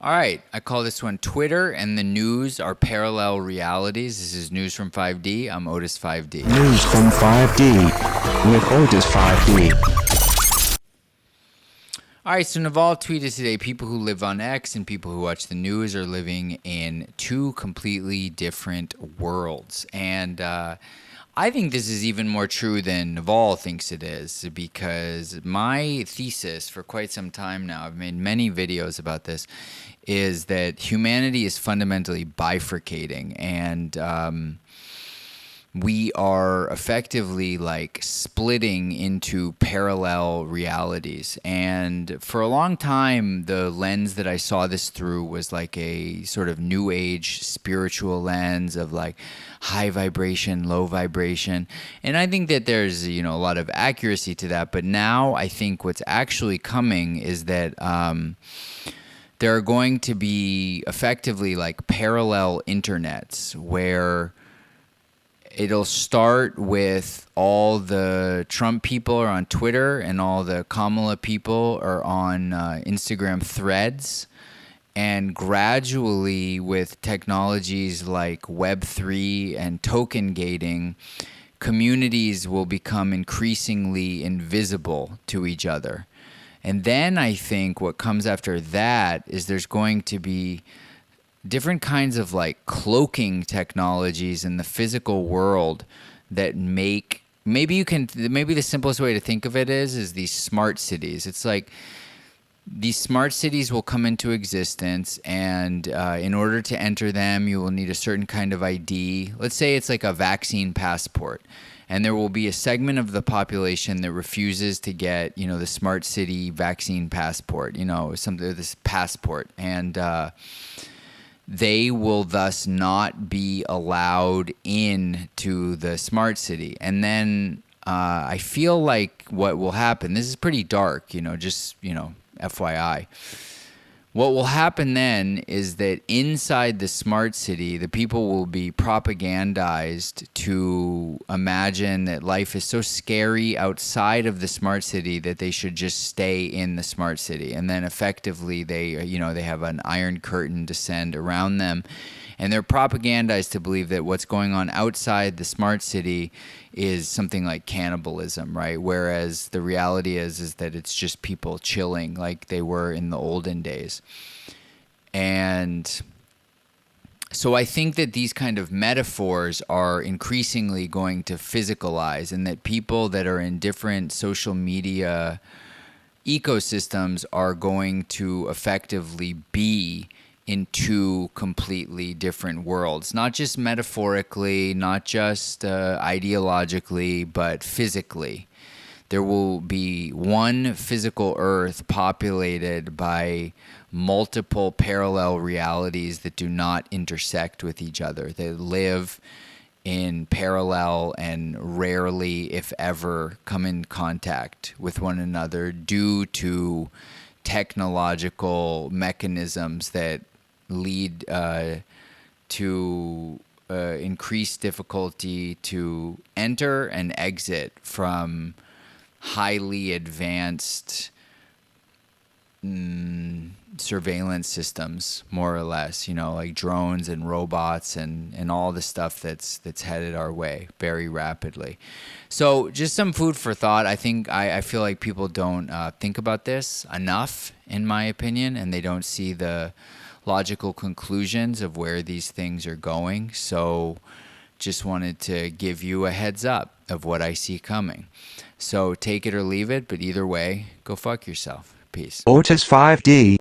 All right, I call this one Twitter and the news are parallel realities. This is News from 5D. I'm Otis 5D. News from 5D with Otis 5D. All right, so Naval tweeted today, people who live on X and people who watch the news are living in two completely different worlds. And I think this is even more true than Naval thinks it is, because my thesis for quite some time now, I've made many videos about this, is that humanity is fundamentally bifurcating, and we are effectively like splitting into parallel realities. And for a long time, the lens that I saw this through was like a sort of new age spiritual lens of like high vibration, low vibration. And I think that there's, a lot of accuracy to that. But now I think what's actually coming is that there are going to be effectively like parallel internets where it'll start with all the Trump people are on Twitter and all the Kamala people are on Instagram threads. And gradually, with technologies like Web3 and token gating, communities will become increasingly invisible to each other. And then I think what comes after that is there's going to be different kinds of like cloaking technologies in the physical world that make maybe the simplest way to think of it is these smart cities. It's like these smart cities will come into existence, and in order to enter them, you will need a certain kind of ID. Let's say it's like a vaccine passport. And there will be a segment of the population that refuses to get, the smart city vaccine passport, this passport. And they will thus not be allowed in to the smart city. And then I feel like what will happen, this is pretty dark, FYI. What will happen then is that inside the smart city, the people will be propagandized to imagine that life is so scary outside of the smart city that they should just stay in the smart city. And then effectively they have an iron curtain descend around them. And they're propagandized to believe that what's going on outside the smart city is something like cannibalism, right? Whereas the reality is that it's just people chilling like they were in the olden days. And so I think that these kind of metaphors are increasingly going to physicalize, and that people that are in different social media ecosystems are going to effectively be in two completely different worlds, not just metaphorically, not just ideologically, but physically. There will be one physical Earth populated by multiple parallel realities that do not intersect with each other. They live in parallel and rarely, if ever, come in contact with one another due to technological mechanisms that lead to increased difficulty to enter and exit from highly advanced surveillance systems, more or less, like drones and robots and all the stuff that's headed our way very rapidly. So just some food for thought. I feel like people don't think about this enough, in my opinion, and they don't see the logical conclusions of where these things are going. So just wanted to give you a heads up of what I see coming. So take it or leave it, but either way, go fuck yourself. Peace. Otis 5D.